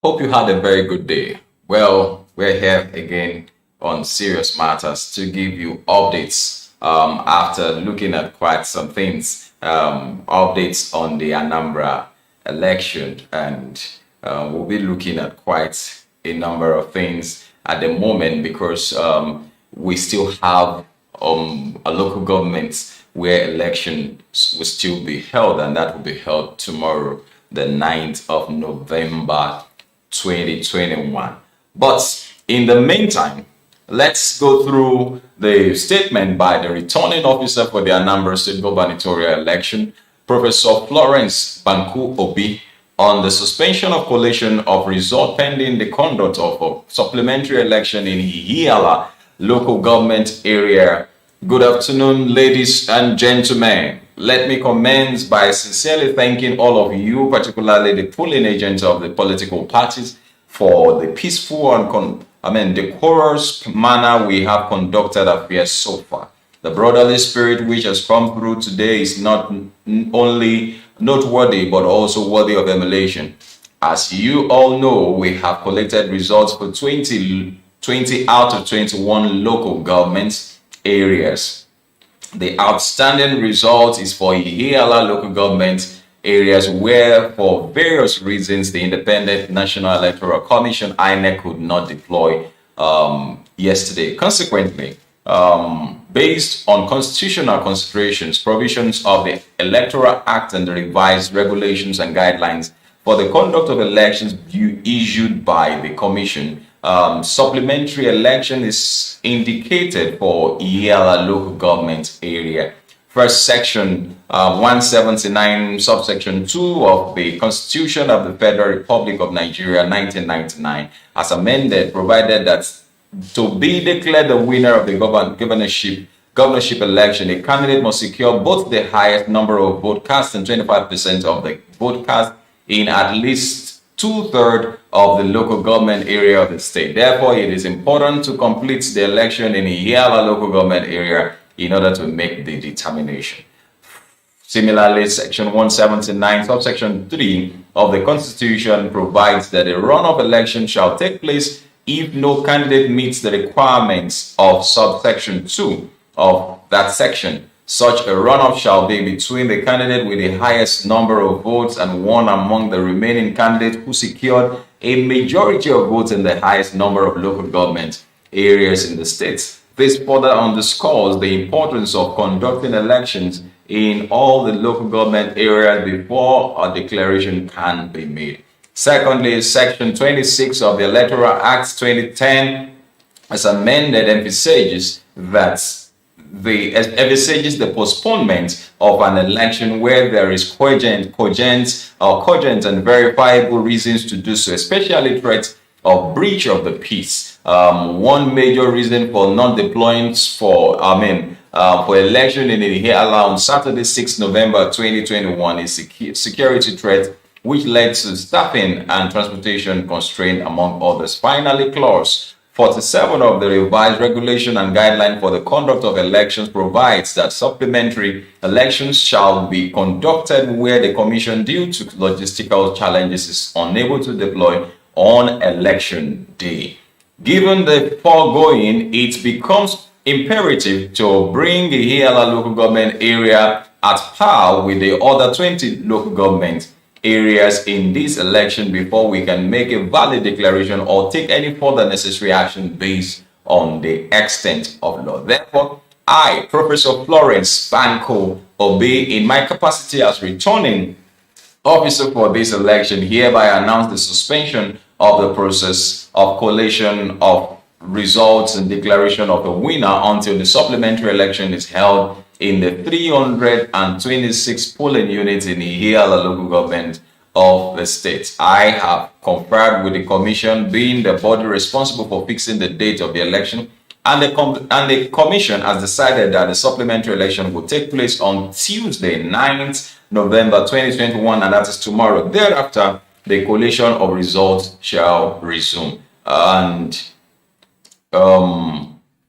Hope you had a very good day. Well, we're here again on Serious Matters to give you updates after looking at quite some things, updates on the Anambra election, and we'll be looking at quite a number of things at the moment because we still have a local government where elections will still be held, and that will be held tomorrow, the 9th of November 2021. But in the meantime, let's go through the statement by the returning officer for the Anambra State gubernatorial election, Professor Florence Banku Obi, on the suspension of collation of result pending the conduct of a supplementary election in Ihiala local government area. Good afternoon, ladies and gentlemen. Let me commence by sincerely thanking all of you, particularly the polling agents of the political parties, for the peaceful and decorous manner we have conducted affairs so far. The brotherly spirit which has come through today is not only noteworthy but also worthy of emulation. As you all know, we have collected results for 20 out of 21 local government areas. The outstanding result is for Ihiala local government areas where, for various reasons, the Independent National Electoral Commission, INEC, could not deploy yesterday. Consequently, based on constitutional considerations, provisions of the Electoral Act and the revised regulations and guidelines for the conduct of elections issued by the Commission, supplementary election is indicated for Ihiala local government area. First section 179 subsection 2 of the Constitution of the Federal Republic of Nigeria 1999 as amended provided that to be declared the winner of the governorship election, a candidate must secure both the highest number of vote cast and 25% of the vote cast in at least 2/3 of the local government area of the state. Therefore, it is important to complete the election in Ihiala local government area in order to make the determination. Similarly, section 179 subsection 3 of the Constitution provides that a runoff election shall take place if no candidate meets the requirements of subsection 2 of that section. Such a runoff shall be between the candidate with the highest number of votes and one among the remaining candidates who secured a majority of votes in the highest number of local government areas in the states. This further underscores the importance of conducting elections in all the local government areas before a declaration can be made. Secondly, Section 26 of the Electoral Act 2010, as amended, emphasizes the postponement of an election where there is cogent and verifiable reasons to do so, especially threats of breach of the peace. One major reason for not deploying for election in Ihiala on Saturday, 6 November 2021 is security threat, which led to staffing and transportation constraint, among others. Finally, clause 47 of the revised regulation and guideline for the conduct of elections provides that supplementary elections shall be conducted where the Commission, due to logistical challenges, is unable to deploy on election day. Given the foregoing, it becomes imperative to bring the Ihiala local government area at par with the other 20 local government areas in this election before we can make a valid declaration or take any further necessary action based on the extent of law. Therefore, I, Professor Florence Banku Obi, in my capacity as returning officer for this election, hereby announce the suspension of the process of collation of results and declaration of the winner until the supplementary election is held in the 326 polling units in the Ihiala local government of the state. I have conferred with the Commission, being the body responsible for fixing the date of the election, and the Commission has decided that the supplementary election will take place on Tuesday, 9th November 2021, and that is tomorrow. Thereafter, the collation of results shall resume. And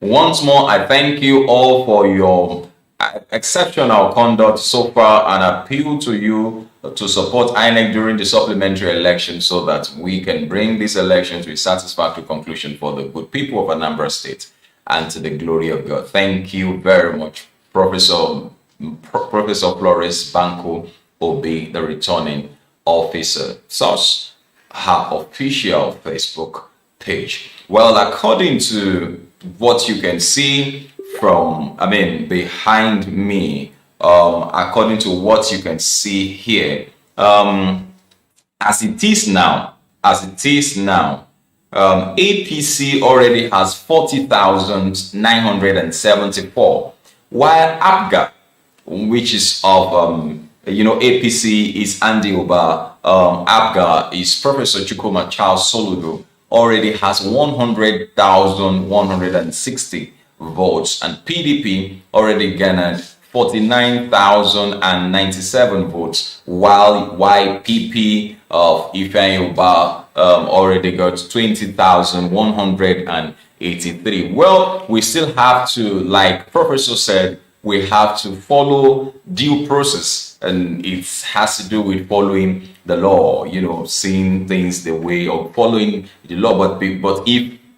once more, I thank you all for your exceptional conduct so far and appeal to you to support INEC during the supplementary election so that we can bring these elections to a satisfactory conclusion for the good people of Anambra State and to the glory of God. Thank you very much, Professor Flores Banco Obi, the returning officer. Source, her official Facebook page. Well, according to what you can see from, behind me, according to what you can see here, as it is now, APC already has 40,974, while APGA, which is of APC is Andy Oba, APGA is Professor Chukuma Charles Soludo, already has 100,160 votes, and PDP already garnered 49,097 votes, while YPP of Ifeanyi Uba already got 20,183. Well, we still have to, like Professor said, we have to follow due process, and it has to do with following the law, seeing things the way of following the law. But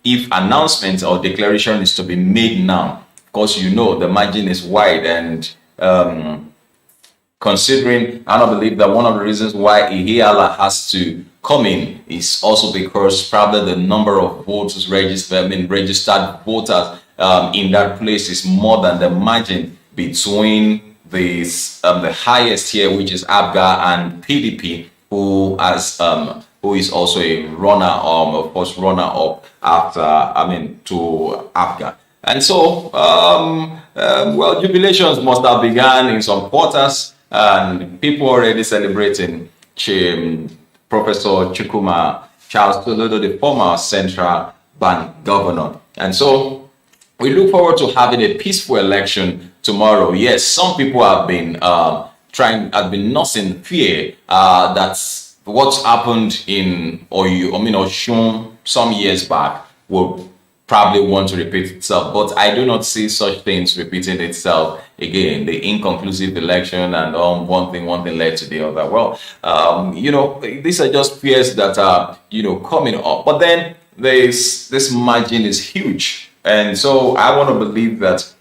if announcement or declaration is to be made now, of course, the margin is wide, and considering, I don't believe that one of the reasons why Ihiala has to come in is also because probably the number of voters registered voters in that place is more than the margin between the highest here, which is APGA, and PDP, who is also a runner up after to APGA. And so, jubilations must have begun in some quarters, and people already celebrating Professor Chukuma Charles Soludo, the former central bank governor. And so, we look forward to having a peaceful election tomorrow. Yes, some people have been nursing fear that what's happened in Oshun some years back will probably want to repeat itself, but I do not see such things repeating itself again. The inconclusive election and one thing led to the other. Well, these are just fears that are coming up. But then this margin is huge, and so I want to believe that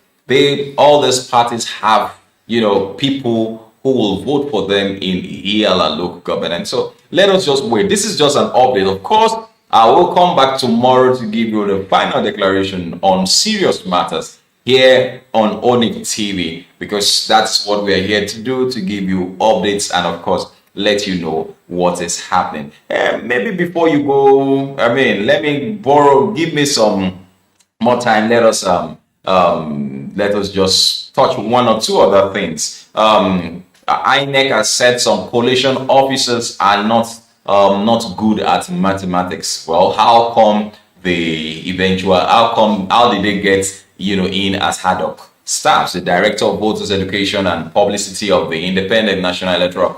all these parties have people who will vote for them in Ihiala local government. And so let us just wait. This is just an update, of course. I will come back tomorrow to give you the final declaration on serious matters here on ONIF TV, because that's what we are here to do, to give you updates and, of course, let you know what is happening. Maybe before you go, give me some more time. Let us just touch one or two other things. INEC has said some coalition officers are not good at mathematics. Well, how did they get in as ad hoc staffs? The Director of Voters Education and Publicity of the Independent National Electoral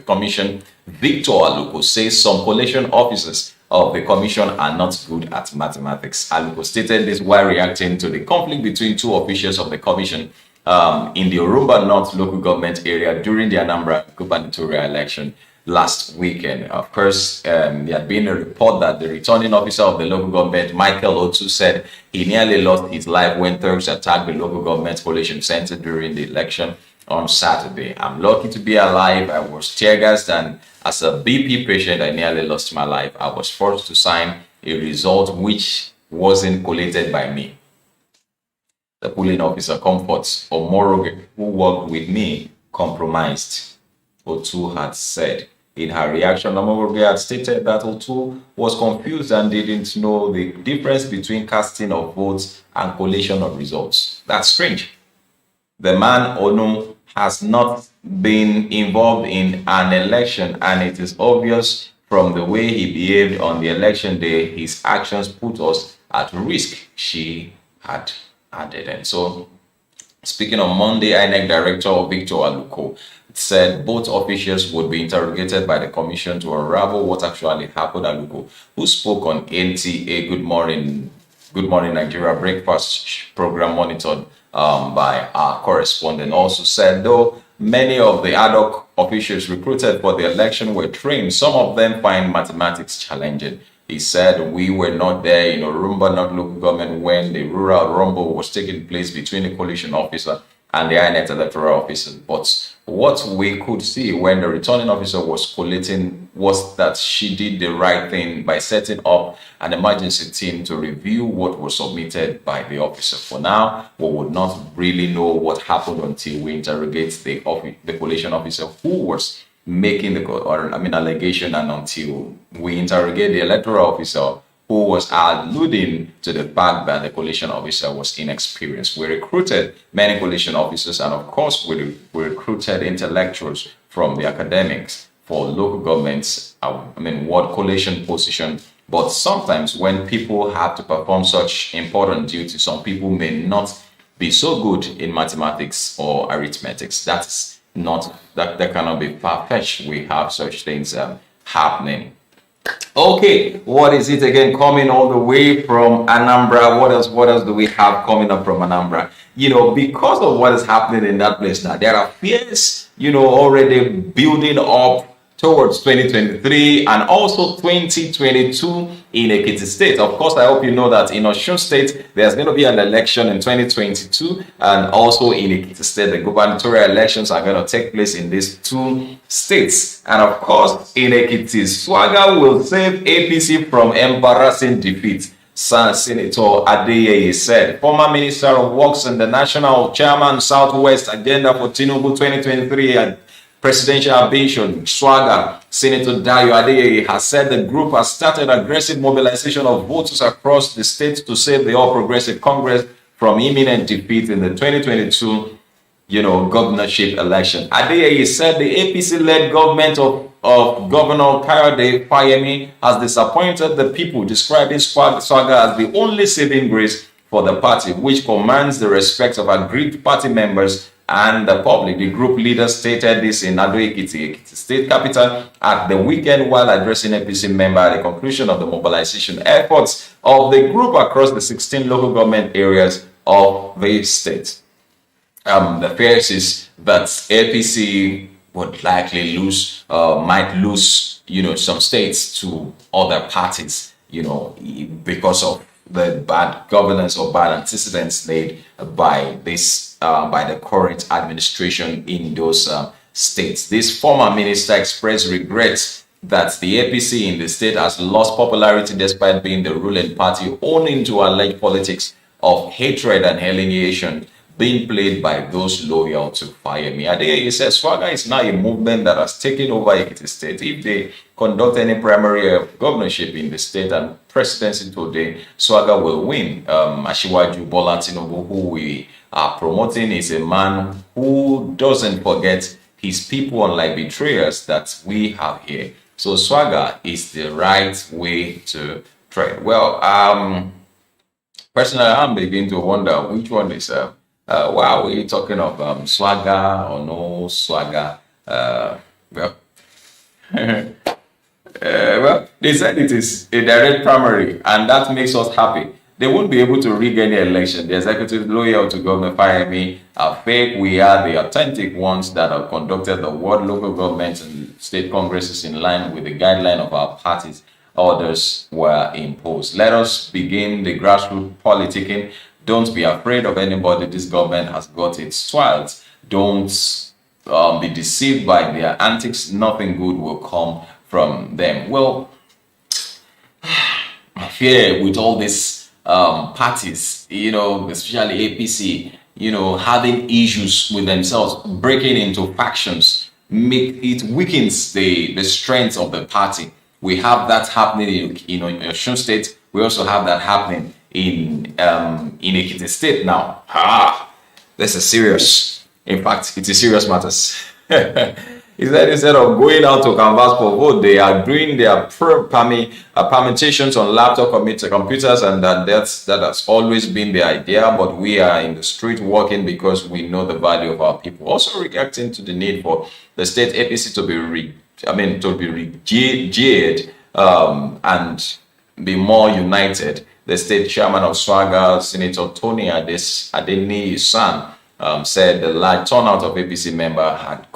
Commission, Victor Aluko, says some coalition officers of the commission are not good at mathematics. Aluko stated this while reacting to the conflict between two officials of the commission in the Orumba North local government area during the Anambra gubernatorial election last weekend. Of course, there had been a report that the returning officer of the local government, Michael Otu, said he nearly lost his life when thugs attacked the local government collation center during the election on Saturday. I'm lucky to be alive. I was tear gassed, and as a BP patient, I nearly lost my life. I was forced to sign a result which wasn't collated by me. The polling officer comforts Omoroge, who worked with me, compromised, Otu had said. In her reaction, Omoroge had stated that Otu was confused and didn't know the difference between casting of votes and collation of results. That's strange. The man, Onu, has not been involved in an election, and it is obvious from the way he behaved on the election day, his actions put us at risk, she had added. And so, speaking on Monday, INEC Director Victor Aluko said both officials would be interrogated by the commission to unravel what actually happened. Aluko, who spoke on NTA Good Morning Nigeria breakfast program monitored by our correspondent, also said, though many of the ad hoc officials recruited for the election were trained. Some of them find mathematics challenging. He said, we were not there in Orumba, not local government, when the rural rumble was taking place between the coalition officer and the INET electoral officer. But what we could see when the returning officer was collating was that she did the right thing by setting up an emergency team to review what was submitted by the officer. For now, we would not really know what happened until we interrogate the coalition officer who was making the allegation, and until we interrogate the electoral officer who was alluding to the fact that the coalition officer was inexperienced. We recruited many coalition officers, and of course we recruited intellectuals from the academics for local governments, ward coalition position. But sometimes when people have to perform such important duties, some people may not be so good in mathematics or arithmetics. That cannot be far-fetched. We have such things happening. Okay, what is it again coming all the way from Anambra? What else do we have coming up from Anambra? Because of what is happening in that place now, there are fears, already building up towards 2023 and also 2022 in Ekiti State. Of course, I hope you know that in Osun State, there's going to be an election in 2022, and also in Ekiti State, the gubernatorial elections are going to take place in these two states. And of course, in Ekiti, Swagger will save APC from embarrassing defeat. Senator Adeyeye said. Former Minister of Works and the National Chairman Southwest Agenda for Tinubu 2023 and Presidential Ambition, Swagger, Senator Dayo Adeyeye, has said the group has started aggressive mobilization of voters across the state to save the All Progressive Congress from imminent defeat in the 2022, governorship election. Adeyeye said the APC-led government of Governor Kayode Fayemi has disappointed the people, describing Swagger as the only saving grace for the party, which commands the respect of aggrieved party members and the public. The group leader stated this in Ado-Ekiti, state capital, at the weekend while addressing APC member at the conclusion of the mobilization efforts of the group across the 16 local government areas of the state. The fears is that APC would likely might lose, some states to other parties, because of the bad governance or bad antecedents laid by the current administration in those states. This former minister expressed regret that the APC in the state has lost popularity despite being the ruling party, owing to alleged politics of hatred and alienation being played by those loyal to Fayemi. Adeyeye says Swagger is now a movement that has taken over Ekiti State. If they conduct any primary governorship in the state and presidency today, Swagger will win. Asiwaju Bola Tinubu, who we are promoting, is a man who doesn't forget his people, unlike betrayers that we have here. So Swagger is the right way to trade. Well, personally, I'm beginning to wonder which one is wow, we're talking of Swagger or no Swagger. Well, they said it is a direct primary, and that makes us happy. They won't be able to rig any election. The executive loyal to Governor Fayemi are fake. We are the authentic ones that have conducted the world local governments and state congresses in line with the guideline of our parties. Orders were imposed. Let us begin the grassroots politicking. Don't be afraid of anybody. This government has got its trials. Don't be deceived by their antics. Nothing good will come from them. Well, I fear with all these parties, especially APC, having issues with themselves, breaking into factions, it weakens the strength of the party. We have that happening in Osun State. We also have that happening in Ekiti State now. This is serious. In fact, it is serious matters. He said instead of going out to canvass for vote, they are doing their permutations on laptop computers, and that has always been the idea. But we are in the street working because we know the value of our people. Also reacting to the need for the state APC to be regeared and be more united. The state chairman of Swagger, Senator Tony Adeniyi San, said the large turnout of APC members had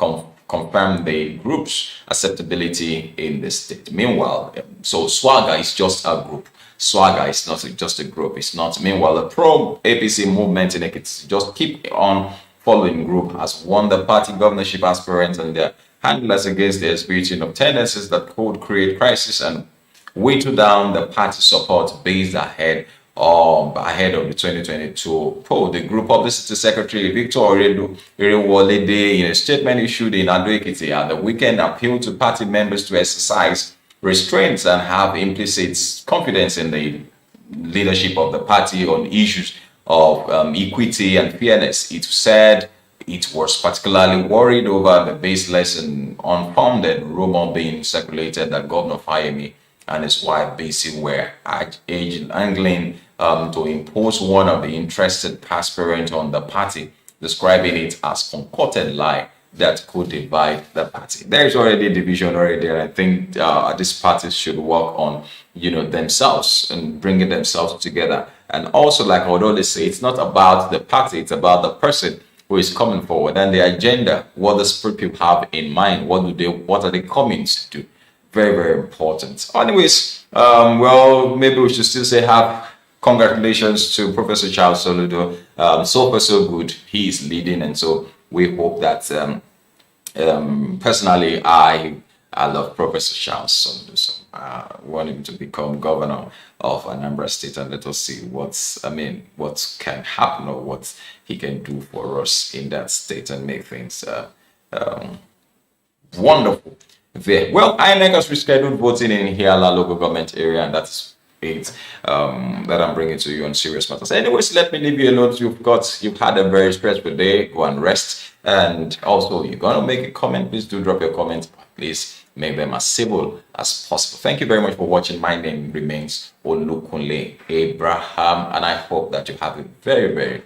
confirmed the group's acceptability in the state. Meanwhile, so Swagger is just a group. Swagger is not just a group. It's not. Meanwhile, the pro-APC movement in Ekiti just keep on following group has won the party governorship aspirants and their handlers against the execution of tendencies that could create crisis and whittle down the party support base ahead of the 2022 poll. The group publicity secretary Victor Irewolede, in a statement issued in Ado-Ekiti at the weekend, appealed to party members to exercise restraints and have implicit confidence in the leadership of the party on issues of equity and fairness. It said it was particularly worried over the baseless and unfounded rumor being circulated that Governor Fayemi and his wife Bisi were angling to impose one of the interested aspirants on the party, describing it as concocted lie that could divide the party. There is already a division already there. I think these parties should work on, themselves and bringing themselves together. And also, like I would always say, it's not about the party, it's about the person who is coming forward and the agenda, what the spirit people have in mind, what are they coming to do. Very, very important. Anyways, well, maybe we should still say congratulations to Professor Charles Soludo. So far, so good. He is leading, and so we hope that personally, I love Professor Charles Soludo. So I want him to become governor of Anambra State, and let us see what can happen or what he can do for us in that state and make things wonderful there. Well, INEC has rescheduled voting in Ihiala local government area, and that's it that I'm bringing to you on Serious Matters. Anyways, let me leave you a note. You've had a very stressful day. Go and rest. And also, you're gonna make a comment. Please do drop your comments. Please make them as civil as possible. Thank you very much for watching. My name remains Olukunle Abraham, and I hope that you have a very, very